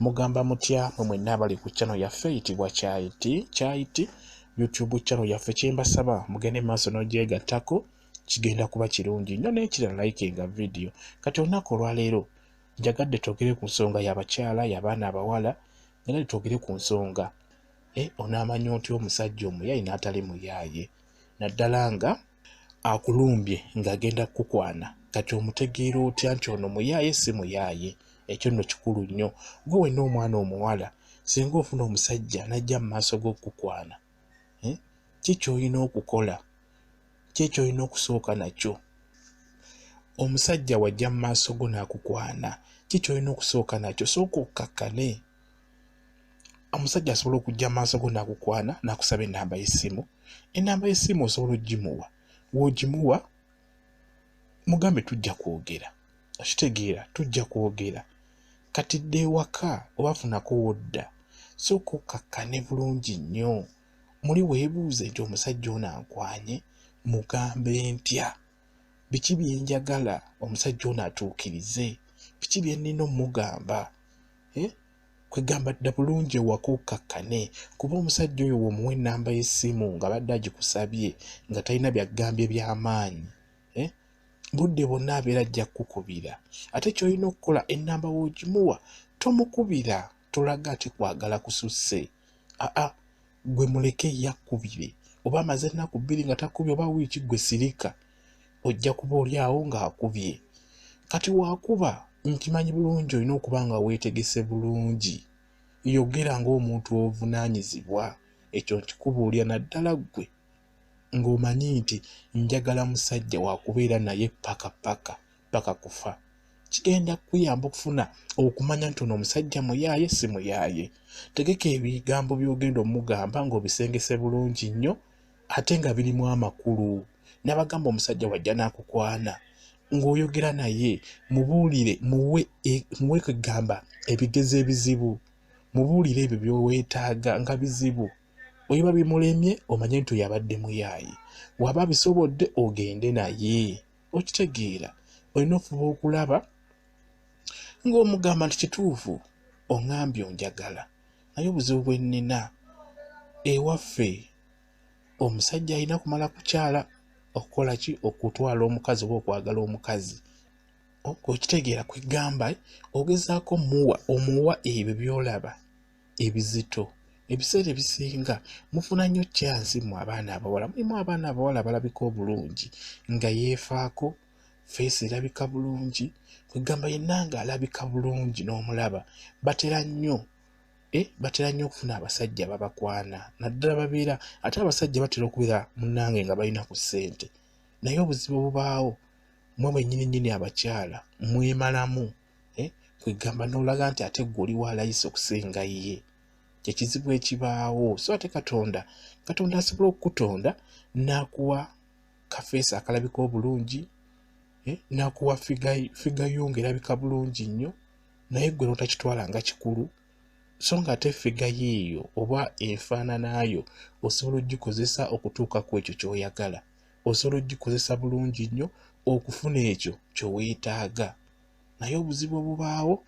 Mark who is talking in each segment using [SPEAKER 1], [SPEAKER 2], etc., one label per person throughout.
[SPEAKER 1] Mugamba mutya mwenna abali ku channel yaffe eyitibwa Kyaiti YouTube channel yaffe kyembasaba mugende maaso n'ogyegattako kigenda kuba kirungi nnyo n'ekirala likinga video. Kati olunaku olwaleero njagadde twogere ku nsonga y'abakyala y'abaana abawala njagadde twogere ku nsonga onaamanya otya omusajja omuyaaye n'atali muyaaye naddala nga akulumbye ng'agenda kukukwana kati omutegeera otya nti ono muyaaye si muyaaye. Ekyo nno kikulu nnyo. Gwe wenna omwana omuwala singa ofuna omusajja n'ajja mu maaso g'okukukwana ki ky'olina okukola? Ki ky'olina okusooka nakyo? Omusajja wajja mu maaso go n'akukwana ki ky'olina okusooka nakyo? Sooka okkakkane. Omusajja asobola okujja mu maaso go n'akukwana n'akusaba ennamba y'essimu. Ennamba y'essimu osobola ogimuwa. W'ogimuwa mugambe tujja kwogera. Okitegeera tujja kwogera. Kati dda ewaka oba funako w'odda sooka okkakkane bulungi nnyo. Muli weebuuze nti omusajja ono ankwanye mugambe ntya? Biki bye njagala omusajja ono atuukirize? Biki bye nnina omugamba? Kwegamba dda bulungi ewaka okkakkane kuba omusajja oyo w'omuwa ennamba y'essimu nga badde agikusabye nga talina byagambye by'amaanyi budde bonna abeera ajja kukubira. Ate ky'olina okukola ennamba w'ogimuwa tomukubira, tolaga ate kwagala kususse. Gwe muleke yakkubire oba amaze ennaku 2 nga takubye oba wiiki gwe sirika ojja kuba oli awo ng'akubye. Kati waakuba nkimanyi bulungi olina okuba nga weetegese bulungi. Yogera ng'omuntu ovunaanyizibwa. Ekyo nkikubuulira naddala ggwe ng'omanyi nti njagala musajja waakubeera naye paka kufa. Kigenda kuyamba okufuna okumanya nti ono omusajja muyaaye si muyaaye. Tegeka ebigambo by'ogenda omugamba ng'obisengese bulungi nnyo ate nga birimu amakulu. N'abagamba omusajja wajja n'akukwana ng'oyogera naye mubuulire muwe kwegamba ebigezo ebizibu. Mubuulire ebyo by'oweetaaga nga bizibu. Oyiba bimulemye omanye nti oyo abadde muyaaye. Waba bisobodde ogende naye. Okitegeera olina ofuba okulaba ng'omugamba nti kituufu oŋŋambye onjagala naye obuzibu bwe nnina ewaffe omusajja alina kumala kukyala okukola ki? Okutwala omukazi oba okwagala omukazi. Okitegeera kwegamba ogezaako omuwa ebyo by'olaba ebizito. Ebiseera ebisinga mufuna nnyo kyansi mu abaana abawala. Mulimu abaana abawala abalabika obulungi nga yeefaako, feesi erabika bulungi, kwegamba yenna ng'alabika bulungi n'omulaba. Batera nnyo okufuna abasajja babakwana naddala babeera ate abasajja batera okubeera munnange nga balina ku ssente. Naye obuzibu obubaawo mmwe mwennyini abakyala mwemalamu kwegamba n'olaga nti ate gwe oli walayisa okusinga ye. Kyekizibu ekibaawo. So ate Katonda asobola okukutonda n'akuwa kafeesi akalabika obulungi n'akuwa figa yo ng'erabika bulungi nnyo naye gwe n'otakitwala nga kikulu. So nga ate figa yeeyo oba enfaananayo osobola ogikozesa okutuuka ku ekyo ky'oyagala. Osobola ogikozesa bulungi nnyo okufuna ekyo ky'oweetaaga. Naye obuzibu obubaawo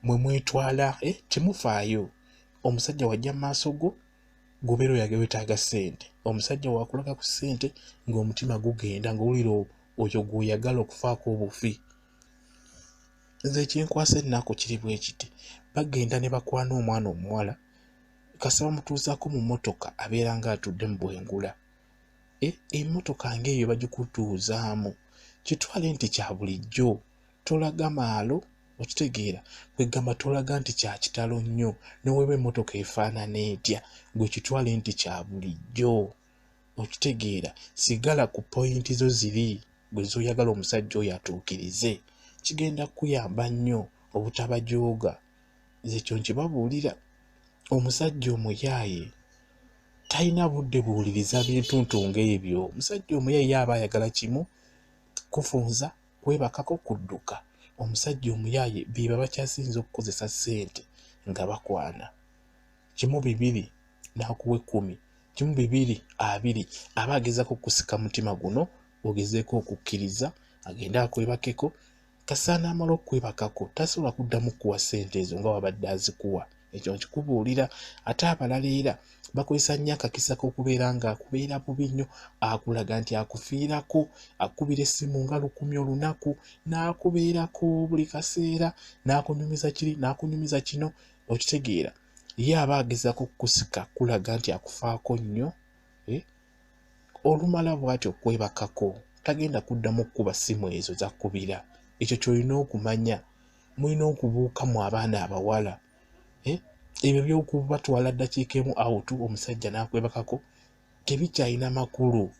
[SPEAKER 1] mwe mwetwala temufaayo. Omusajja wajja mu maaso go gobeera oyagala wetaaga ssente. Omusajja wakulaga ku ssente ng'omutima gugenda ng'owulira oyo gw'oyagala okufaako obufi. Nze ekinkwasa ennaku kiri bwe kiti. Bagenda ne bakwana omwana omuwala kasaba mutuusaako mu mmotoka abeera ng'atudde mu bwengula. Emmotoka ng'eyo bagikutuuzaamu. Kitwale nti kya bulijjo. Tolaga maalo. Okitegeera kwegamba tolaga nti kya kitalo nnyo n'oweeba emmotoka efaanana etya gwe kitwale nti kya bulijjo. Okitegeera sigala ku poyinti zo ziri gwe z'oyagala omusajja oyo atuukirize. Kigenda kuyamba nnyo obutabajooga. Nze ekyo nkibabuulira. Omusajja omuyaaye talina budde buwuliriza bintuntu ng'ebyo. Omusajja omuyaaye aba ayagala kimu kufunza, kwebakako, kudduka. Omusajja omuyaaye biba bakyasinza okukozesa ssente nga bakwana. 1 2 n'akuwa 10, 1 2 20 aba agezaako kusika mutima guno ogezeeko okukkiriza agende akwebakeko Kasaana amala okwebakako tasobola kuddamu kuwa ssente ezo nga wabadde azikuwa. Ekyo nkikubuulira. Ate abalala era bakozesa nnyo akakisa k'okubeera ng'akubeera bubi nnyo, akulaga nti akufiirako, akubira essimu nga 10 olunaku, n'akubeerako buli kaseera, n'akunyumiza kiri n'akunyumiza kino. Okitegeera, ye aba agezaako kukusika kulaga nti akufaako nnyo. Olumala bw'atyo okwebakako tagenda kuddamu kuba ssimu ezo zakkubira. Ekyo ky'olina okumanya. Mulina okubuuka mu abaana abawala. Ebyo by'okubatwala ddakiika emu awutu omusajja n'akwebakako tebikyalina makulu.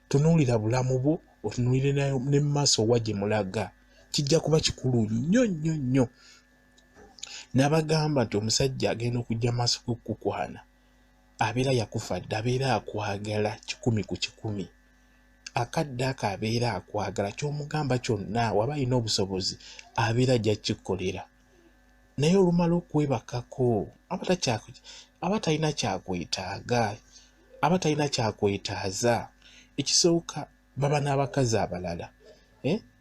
[SPEAKER 1] Tunuulira bulamu bwo, otunuulire ne mu maaso wa gye mulaga. Kijja kuba kikulu nnyo nnyo nnyo. N'abagamba nti omusajja agenda okujja maaso g'okukukwana abeera yakufa dda, abeera akwagala 100 ku 100. Akadde ako abeera akwagala, ky'omugamba kyonna waba alina obusobozi abeera ajja kukkolera. Naye olumala okwebakako aba talina kyakwetaaga, aba talina kyakwetaaza. Ekisooka baba n'abakazi abalala.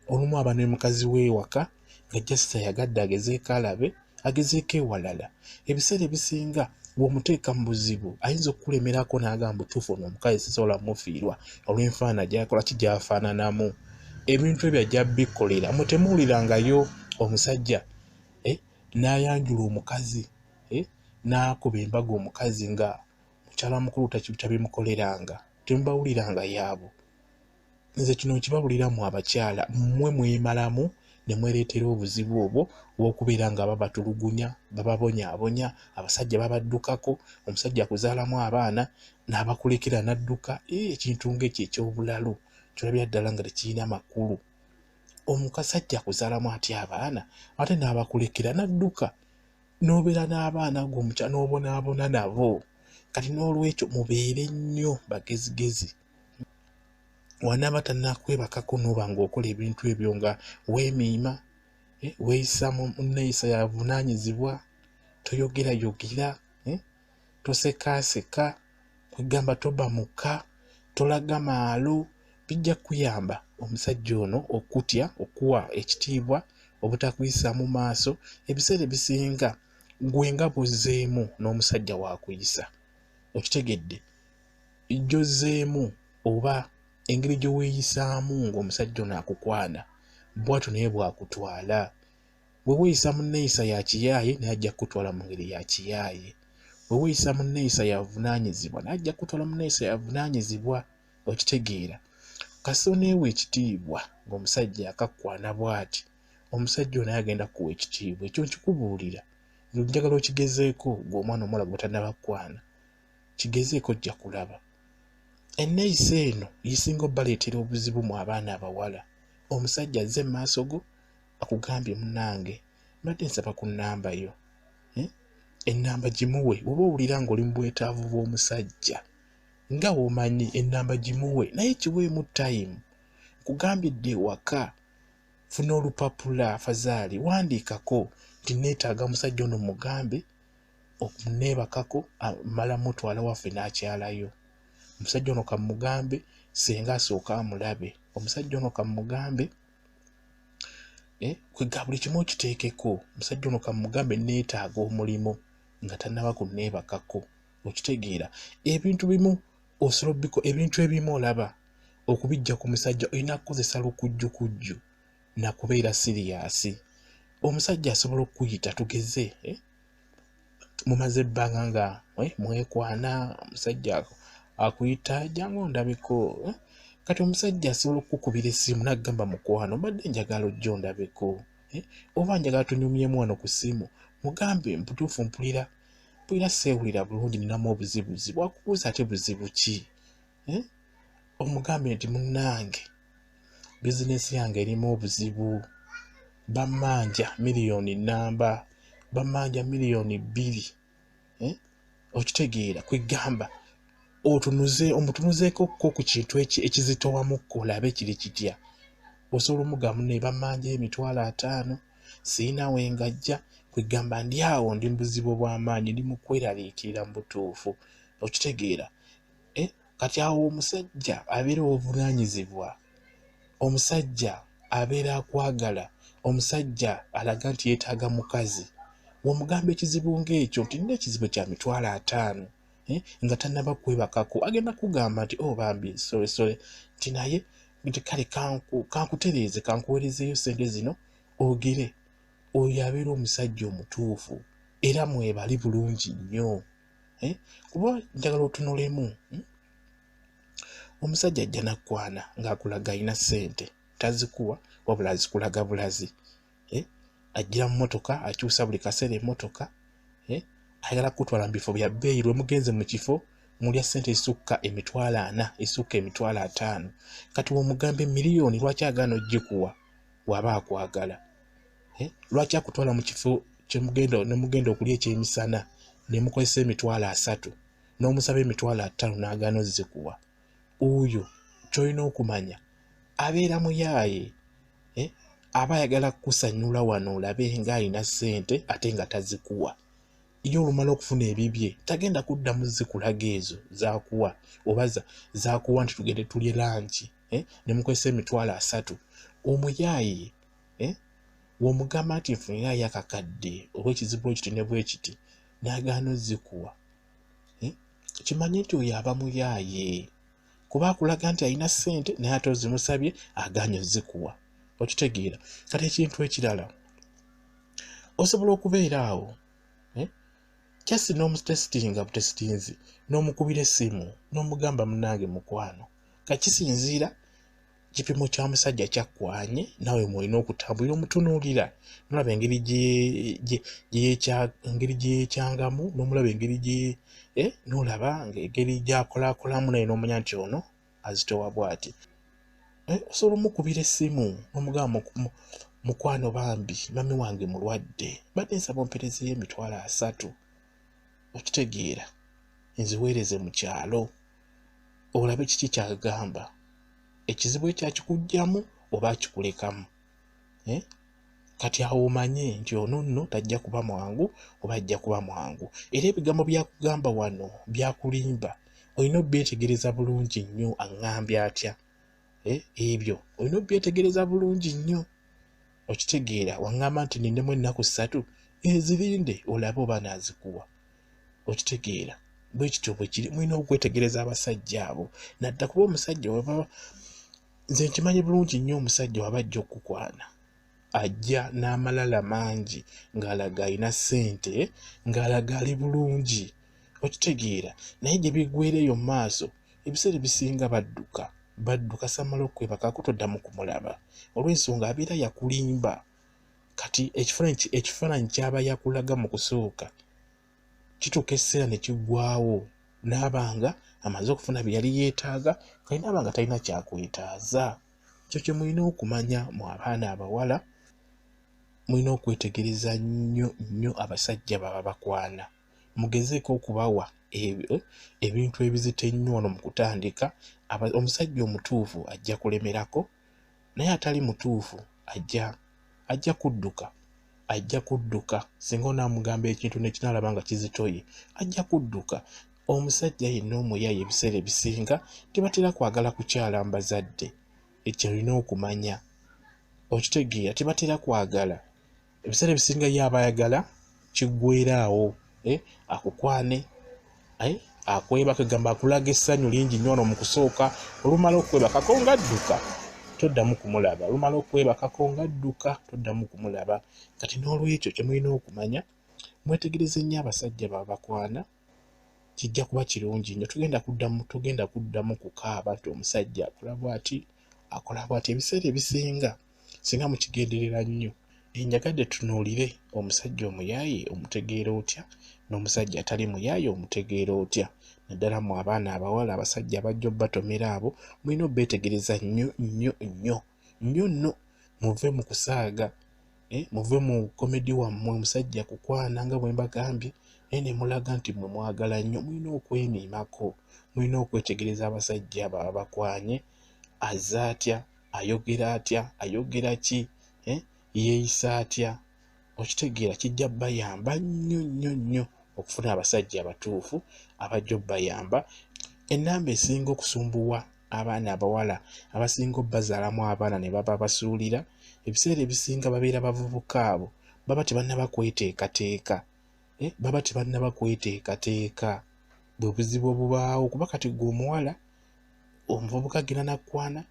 [SPEAKER 1] Olumu aba ne mukazi w'ewaka ng'ajja yagadde agezeeko alabe, agezeeko ewalala. Ebiseera ebisinga bw'omuteeka mu buzibu ayinza okukulemerako n'agamba butuufu ono omukazi sisobola mufiirwa olw'enfaana gy'akola gy'afaananamu. Ebintu ebyo ajja bikkolera. Mutemuwulirangayo omusajja n'ayanjula omukazi, n'akuba embaga omukazi nga mukyala mukulu tabimukoleranga. Temubawuliranga yaabo. Nze kino nkibabuliramu abakyala, mmwe mwemalamu ne mwereetera obuzibu obwo obw'okubeera nga babatulugunya, bababonyaabonya, abasajja babaddukako, omusajja akuzaalamu abaana n'abakulekera n'adduka. Ekintu ng'ekyo eky'obulalu kyolabira ddala nga tekirina makulu. Omusajja akuzaalamu ate abaana ate n'abakulekera n'adduka, n'obeera n'abaana g'omukyala n'obonaabona nabo. Kati n'olwekyo mubeere nnyo bagezigezi. Wanaaba tannakwebakako n'oba ng'okola ebintu ebyo nga weemiima, weeyisa mu nneeyisa ya buvunaanyizibwa, toyogerayogera, tosekaaseka, kwegamba toba muka, tolaga maalo. Bijja kuyamba omusajja ono okutya, okuwa ekitiibwa, obutakuyisa mu maaso. Ebiseera ebisinga gwe nga bw'ozzeemu n'omusajja waakuyisa. Okitegedde, gy'ozzeemu oba engeri gye weeyisaamu ng'omusajja ono akukwana, bw'atyo naye bw'akutwala. Bwe weeyisa mu nneeyisa ya kiyaaye naye ajja kukutwala mu ngeri ya kiyaaye. Bwe weeyisa mu nneeyisa ya buvunaanyizibwa naye ajja kukutwala mu nneeyisa ya buvunaanyizibwa. Okitegeera. Kasito neewa ekitiibwa ng'omusajja akakwana bw'ati, omusajja ono agenda kuwa ekitiibwa. Ekyo nkikubuulira. Njagala okigezeeko ng'omwana omuwala gwe tannaba kukwana. Kigezeeko ojja kulaba. Enneeyisa eno yisinga obbaleetera obuzibu mu abaana abawala. Omusajja azze mu maaso go akugambye munnange mbadde nsaba ku nnamba yo. Ennamba gimuwe. Bw'oba owulira ng'oli mu bwetaavu bw'omusajja nga w'omanyi, ennamba gimuwe naye kiweemu time. Nkugambye dda ewaka, funa olupapula afazaali wandiikako nti neetaaga omusajja ono mugambe okuneebakako, mala mutwala waffe n'akyalayo. Omusajja ono kamugambe senga asooka amulabe. Omusajja ono kamugambe kwega buli kimu okiteekeko. Omusajja ono kamugambe neetaaga omulimu nga tannaba kunneebakako. Okitegeera. Ebintu bimu osobola ebintu ebimu olaba okubijja ku musajja olina kukozesa lukujjukujju na kubeera siriyasi. Omusajja asobola okuyita tugeze, mumaze ebbanga nga mwekwana, omusajja akuyita jangu ondabeko. Kati omusajja asobola okukubira essimu n'agamba mukwano mbadde njagala ojja ondabeko, oba njagala tunyumyemu wano ku ssimu, mugambe mputuufu mpulira seewulira bulungi, ninamu obuzibuzibu. Akubuuza ate buzibu ki? Omugambe nti munnange bizinesi yange erimu obuzibu, bammanja miliyoni nnamba, bammanja miliyoni 2. Okitegeera. Kwegamba omutunuzeeko ku kintu ekizitowamu olabe kiri kitya. Osobola omugamba ne bammanja emitwalo 5, siina wengajja. Kwegamba ndi awo ndi mu buzibu bw'amaanyi, ndi mu kweraliikirira mu butuufu. Okitegeera. Kati awo omusajja abeera obuvunaanyizibwa. Omusajja abeera akwagala, omusajja alaga nti yeetaaga mukazi, w'omugamba ekizibu ng'ekyo nti nina ekizibu kya mitwalo 5 nga tannaba kwebakako, agenda kugamba nti bambi sole nti naye nti kale kankutereeze kankuweerezeeyo sente zino ogire. Oyo abeera omusajja omutuufu era mwebali bulungi nnyo. Kuba njagala otunulemu, omusajja ajja nakkwana ng'akulaga alina ssente, tazikuwa wabula azikulaga bulazi. Ajjira mu mmotoka, akyusa buli kaseera emmotoka, ayagala kutwala mu bifo bya bbeeyi. Lwe mugenze mu kifo mulya ssente esukka emitwalo 4, esukka emitwalo 5. Kati w'omugamba miliyoni lwaki agaana oggikuwa waba akwagala? Lwaki akutwala mu kifo ne mugenda okulya ekyemisana ne mukozesa emitwalo 3 n'omusaba emitwalo 5 n'agaana ozzikuwa? Oyo ky'olina okumanya abeera muyaaye, aba ayagala kukusanyula wano olabe ng'alina ssente ate nga tazikuwa. Iyo olumala okufuna ebibye tagenda kuddamu zikulaga ezo z'akuwa oba z'akuwa nti tugende tulye lanchi ne mukozesa emitwalo 3. Omuyaaye w'omugamba nti nfunirayo akakadde oba ekizibu ekiti ne bwe kiti n'agaana ozzikuwa, kimanye nti oyo aba muyaaye kuba akulaga nti alina ssente naye ate ozimusabye agaanye ozzikuwa. Okitegeera? Kati ekintu ekirala osobola okubeera awo kyasi n'omutesitinga butesitinzi n'omukubira essimu n'omugamba munnange mukwano, kakisinziira kipimo kya musajja kyakkwanye, nawe mwolina okutambulira omutunuulira n'olaba engeri gye yeekyangamu, n'omulaba engeri n'olaba engeri gy'akolaakolamu, naye n'omanya nti ono azitowa bw'ati. Osobola omukubira essimu n'omugamba mukwano bambi mami wange mulwadde, badde nsaba omperezeeyo emitwalo 3. Okitegeera? Nziweereze mu kyalo. Olabe kiki kyagamba, ekizibu ekyakikuggyamu oba akikulekamu. Kati awo omanye nti ono nno tajja kuba mwangu oba ajja kuba mwangu. Era ebigambo byakugamba wano byakulimba, olina obyetegereza bulungi nnyo aŋŋambye atya. Ebyo olina obyetegereza bulungi nnyo. Okitegeera? Waŋŋamba nti ninnemu ennaku 3, ezirinde olabe oba naazikuwa. Okitegeera? Bwe kityo bwe kiri, mulina okwetegereza abasajja abo. Nadda kuba omusajja waba, nze nkimanyi bulungi nnyo omusajja waba ajja okukwana ajja n'amalala mangi ng'alaga alina ssente, ng'alaga ali bulungi. Okitegeera? Naye gye bigwereyo mu maaso ebiseera ebisinga badduka samala okwebakako toddamu kumulaba olw'ensonga abeera yakulimba. Kati ekifaananyi ky'aba yakulaga mu kusooka kituuka ekiseera ne kiggwaawo n'abanga amaze okufuna bye yali yeetaaga, kale n'abanga talina kyakwetaaza. Ekyo kye mulina okumanya mu abaana abawala, mulina okwetegereza nnyo abasajja baba bakwana. Mugezeeko okubawa ebintu ebizito ennyo wano mu kutandika. Omusajja omutuufu ajja kulemerako, naye atali mutuufu ajja kudduka. Singa onaamugamba ekintu nekinaalaba nga kizitoye ajja kudduka. Omusajja yenna omuyaaye ebiseera ebisinga tebatera kwagala kukyala mu bazadde. Ekyo olina okumanya. Okitegeera? Tebatera kwagala. Ebiseera ebisinga ye aba ayagala kiggweeraawo, akukwane, akwebaka, gamba akulaga essanyu lingi nnyo wano mu kusooka. Olumala okwebakako ng'adduka toddamu kumulaba. Olumala okwebakako ng'adduka toddamu kumulaba. Kati n'olwekyo kye mulina okumanya, mwetegereze nnyo abasajja baba bakwana, kijja kuba kirungi nnyo. Tugenda kuddamu kukaaba nti omusajja akola bw'ati ebiseera ebisinga singa mukigenderera nnyo. Njagadde tunuulire omusajja omuyaaye omutegeera otya, n'omusajja atali muyaaye omutegeera otya. Naddala mu abaana abawala, abasajja abajja obbatomera abo mulina obbeetegereza nnyo nno. Muve mu kusaaga, muve mu komedi wammwe, omusajja kukwana nga bwe mbagambye, naye ne mulaga nti mwe mwagala nnyo. Mulina okwemiimako, mulina okwetegereza abasajja baba bakwanye. Azze atya, ayogera atya, ayogera ki, yeeyisa atya. Okitegeera? Kijja bayamba nnyo okufuna abasajja abatuufu abajja obbayamba. Ennamba esinga okusumbuwa abaana abawala abasinga bazaalamu abaana ne baba basuulira, ebiseera ebisinga babeera bavubuka abo baba tebannaba kweteekateeka, baba tebannaba kweteekateeka. Bwe buzibu obubaawo kuba kati gwe omuwala omuvubuka agenda nakkwana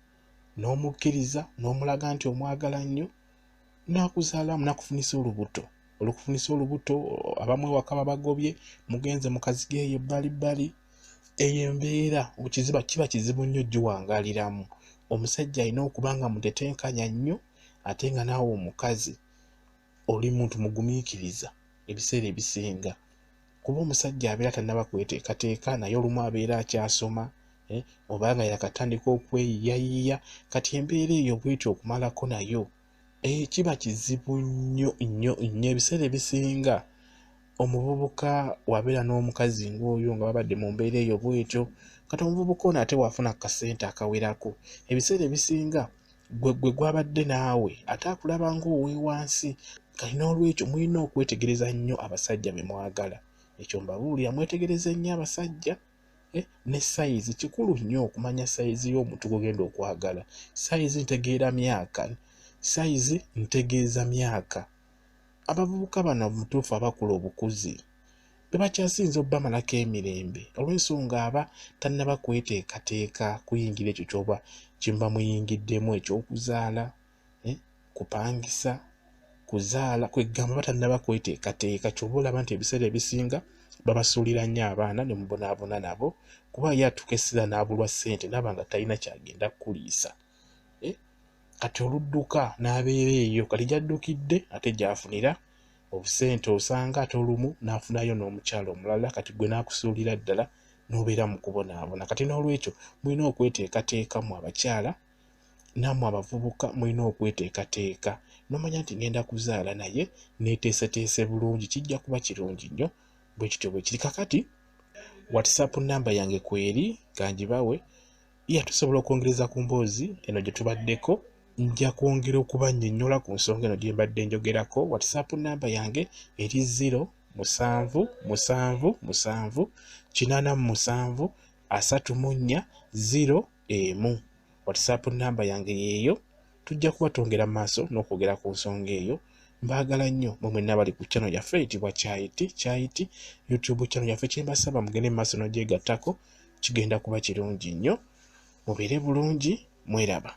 [SPEAKER 1] n'omukkiriza n'omulaga nti omwagala nnyo n'akuzaalamu n'akufunisa olubuto. Olukufunisa olubuto abamu ewaka babagobye, mugenze mukazige eyo ebbalibbali. Eyo embeera kiba kizibu nnyo giwangaaliramu. Omusajja alina okuba nga mutetenkanya nnyo ate nga naawe omukazi oli muntu mugumiikiriza ebiseera ebisinga. Kuba omusajja abeera tannaba kweteekateeka, naye olumu abeera akyasoma, oba nga yakatandika okweyiyayiya. Kati embeera eyo bwetyo okumalako nayo kiba kizibu nnyo nnyo nnyo. Ebiseera ebisinga omuvubuka wabeera n'omukazi ng'oyo nga babadde mu mbeera eyo bwetyo, kati omuvubuka ono ate waafuna akasente akawerako, ebiseera ebisinga gwe gwabadde naawe ate akulaba ng'oweewansi. Kati n'olwekyo mulina okwetegereza nnyo abasajja be mwagala. Ekyo mbabuulira, mwetegereze nnyo abasajja. Ne sayizi, kikulu nnyo okumanya sayizi y'omuntu gw'ogenda okwagala. Sayizi ntegeera myaka, sayizi ntegeeza myaka. Abavubuka bano mutuufu abakula obukuzi be bakyasinza obbamalako emirembe, olw'ensonga aba tannaba kweteekateeka kuyingira ekyo ky'oba kimba muyingiddemu eky'okuzaala, kupangisa, kuzaala, kwegamba batannaba kweteekateeka. Ky'oba olaba nti ebiseera ebisinga babasuulira nnyo abaana ne mubonaabona nabo, kuba ye atuuka essira n'abulwa ssente n'aba nga talina kyagenda kukuliisa. Kati oludduka n'abeera eyo, kati gy'addukidde ate gy'afunira obusente osanga ate olumu n'afunayo n'omukyalo omulala, kati gwe n'akusuulira ddala n'obeera mu kubonaabona. Kati n'olwekyo mulina okweteekateeka mu abakyala nammwe abavubuka, mulina okweteekateeka n'omanya nti ngenda kuzaala naye neeteeseteese bulungi, kijja kuba kirungi nnyo. Bwe kityo bwe kiri. Kakati WhatsApp namba yange kweri kangibawe, tusobola okwongereza ku mboozi eno gye tubaddeko. Nja kwongera okubannyonnyola ku nsonga eno gye mbadde njogerako. WhatsApp namba yange eri 0778784 WhatsApp namba yange yeeyo. Tujja kuba twongera mu maaso n'okwogera ku nsonga eyo. Mbaagala nnyo mwe mwenna bali ku channel yaffe eyitibwa Kyayiti YouTube channel yaffe. Kyembasaba mugende mu maaso n'ogyegattako, kigenda kuba kirungi nnyo. Mubeere bulungi, mweraba.